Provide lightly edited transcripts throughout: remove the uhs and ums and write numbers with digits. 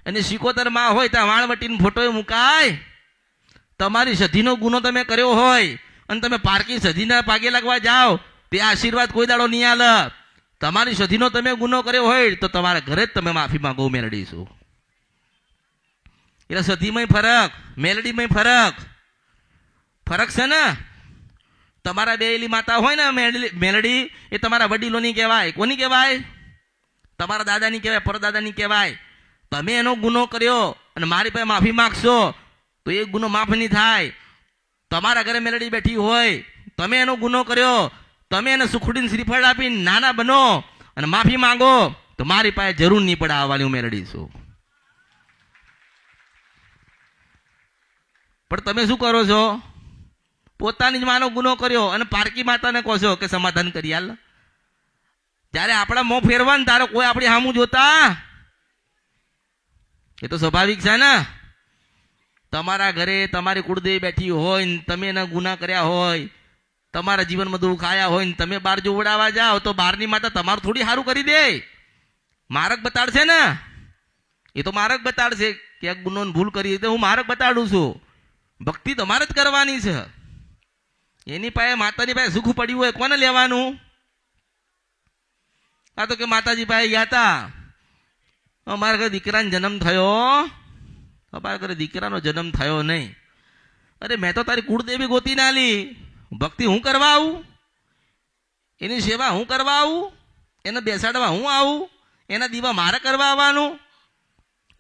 અને 77 માં હોય ત્યાં વાણવટીનો ફોટો મુકાય? તમારી સધીનો ગુનો તમે કર્યો હોય અને તમે પારકી સધીના પાગે લાગવા જાઓ તે આશીર્વાદ કોઈ દાડો નહીં આલે. તમારી સધીનો તમે ગુનો કર્યો હોય તો તમારા ઘરે જ તમે માફી માંગો મેલડીશું. એટલે સધીમાં ફરક, મેલડીમાં ફરક છે ને. તમારા બેયલી માતા હોય ને મેલડી, એ તમારા વડીલોની કહેવાય. કોની કહેવાય? તમારા દાદાની કહેવાય, પરદાદાની કહેવાય. તમે એનો ગુનો કર્યો અને મારી પાસે માફી માગશો તો એ ગુનો માફ નહીં થાય. તમારા ઘરે મેલડી બેઠી હોય, તમે એનો ગુનો કર્યો, તમે એને સુખડીને શ્રીફળ આપીને નાના બનો અને માફી માંગો તો મારી પાસે જરૂર નહીં પડે આવવાની, હું મેલડી છું. પણ તમે શું કરો છો? પોતાની જ માનો ગુનો કર્યો અને પારકી માતાને કહો છો કે સમાધાન કરી હાલ. જ્યારે આપણા મોં ફેરવા ને તારે કોઈ આપણી સામું જોતા, એ તો સ્વાભાવિક છે ને. તમારા ઘરે તમારી કુળદેવી બેઠી હોય ને તમે એના ગુના કર્યા હોય, તમારા જીવનમાં દુઃખ આયા હોય ને તમે બહાર જોવડાવવા જાઓ તો બહારની માતા તમારું થોડી સારું કરી દે. માર્ગ બતાડશે ને, એ તો માર્ગ બતાડશે કે આ ગુનો ભૂલ કરી તો હું માર્ગ બતાડું છું. ભક્તિ તમારે જ કરવાની છે. એની પાસે માતાની પાસે સુખ પડ્યું હોય કોને લેવાનું? આ તો કે માતાજી પાસે ગયા હતા, અમારા ઘરે દીકરાનો જન્મ થયો, અમારા ઘરે દીકરાનો જન્મ થયો નહીં. અરે મેં તો તારી કુળદેવી ગોતી ના લી. ભક્તિ હું કરવા આવું? એની સેવા હું કરવા આવું? એને બેસાડવા હું આવું? એના દીવા મારે કરવા આવવાનું?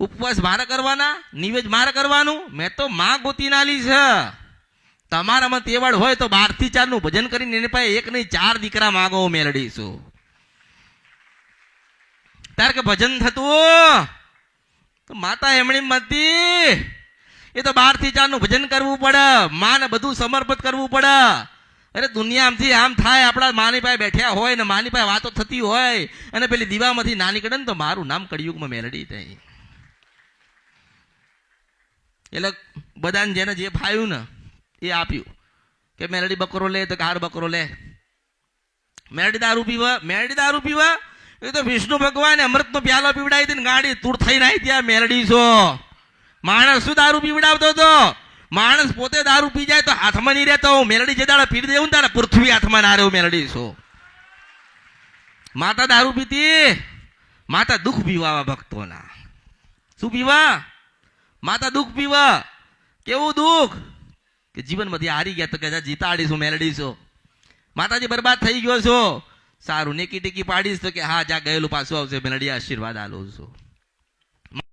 ઉપવાસ મારે કરવાના? નિવેદ મારે કરવાનું? મેં તો માં ગોતી ના લી છે. તમારામાં તેવડ હોય તો 12 થી 4 નું ભજન કરીને એની પાસે 1 નહીં 4 દીકરા માગો, મેળડીશું. તાર કે ભજન થતું તો માતા એમણી મતી, એ તો 12 થી 4 નું ભજન કરવું પડે, માને બધું સમર્પિત કરવું પડે. અરે દુનિયા આમથી આમ થાય, આપણા માની પાસે બેઠ્યા હોય ને માની પાસે વાતો થતી હોય અને પેલી દીવામાંથી ના નીકળે ને તો મારું નામ કળિયુગમાં મેલડી થાય. એટલે બધાને જેને જે ફાયું ને એ આપ્યું કે મેલડી બકરો લે તો હાર બકરો લે. મેલડી દારૂ પીવા એ તો વિષ્ણુ ભગવાને અમૃતનો પ્યાલો પીવડાવી હતી ને ગાડી તુર થઈ નાઈ ત્યાં મેલડી છો. માણસ શું દારૂ પીવડાવતો હતો? માણસ પોતે દારૂ પી જાય તો હાથમાં નહીં રહેતો. મેલડી જે દાડા પી દેવું તારે પૃથ્વી હાથમાં ના રહ્યો, મેલડી છો. માતા દારૂ પીતી, માતા દુઃખ પીવા ભક્તોના. શું પીવા? માતા દુઃખ પીવા. કેવું દુઃખ કે જીવનમાંથી હારી ગયા તો કે જીતાડીશું, મેલડીશું. માતાજી બરબાદ થઈ ગયો છો, સારું નેકી ટેકી પાડીશ તો કે હા જા ગયેલું પાછું આવશે, મેલડી આશીર્વાદ આલું છું.